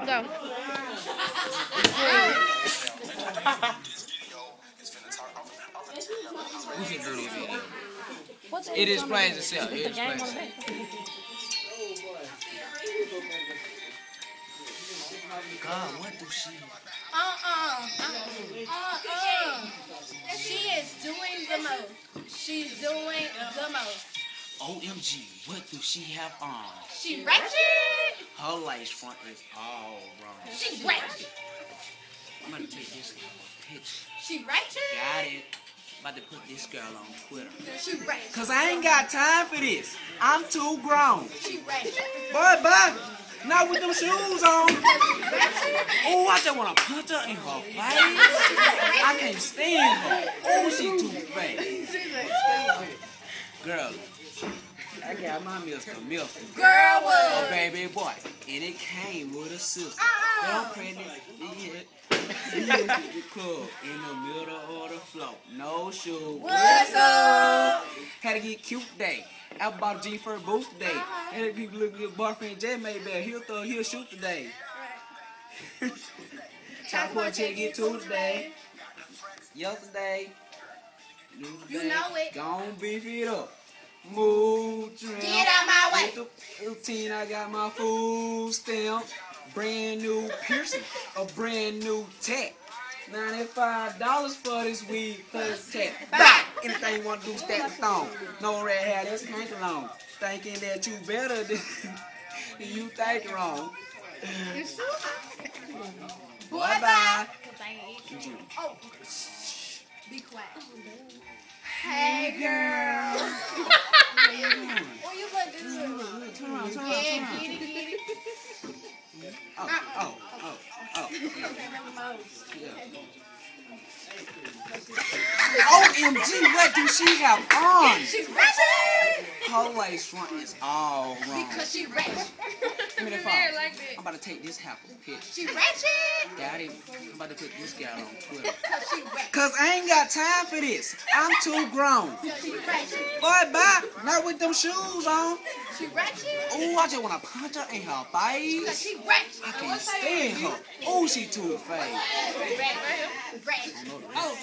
Go. We can do this video. What's It explains itself. It explains itself. God, what do she? She is doing the most. She's doing the most. OMG, what do she have on? She ratchet. Her lace front is all wrong. She ratchet. I'm about to take this picture. She ratchet. Got it. About to put this girl on Twitter. She ratchet. Cause I ain't got time for this. I'm too grown. She ratchet. Boy, bye. Not with them shoes on. Oh, I just wanna punch her in her face. I can't stand her. Oh, she too fat. Girl, I got my Mr. Girl, a baby boy, and it came with a sister. Girl, pregnant, yeah. The club in the middle of the floor, no shoes. What's up? Had to get cute day. I bought a G for boost day. Had people look at boyfriend J made bad. He'll shoot today. Try for a check get two today. Yesterday. You know it. Gon' beef it up. Move, trim. Get out my way. With the routine, I got my food stamp. Brand new piercing. A brand new tech. $95 for this weed plus tech. Bye! Anything you want to do, stack the thong. No red hair, that's kank along. Thinking that you better than you think wrong. Bye bye. Oh, shh. Be quiet. Hey, girl. How you doing? Oh, you look good. Turn around. Yeah, get it. Oh. OMG, what do she have on? She's ratchet. Her lace front is all wrong. Because she ratchet. Give me the phone. I'm about to take this half a picture. She ratchet. Daddy, I'm about to put this guy on Twitter. Because she ratchet. Cause I ain't got time for this. I'm too grown. She ratchet. Boy, bye. Not with them shoes on. She ratchet. Oh, I just wanna punch her in her Because face. she ratchet. I can't stand her. Oh, she too fake. Ratchet. Oh,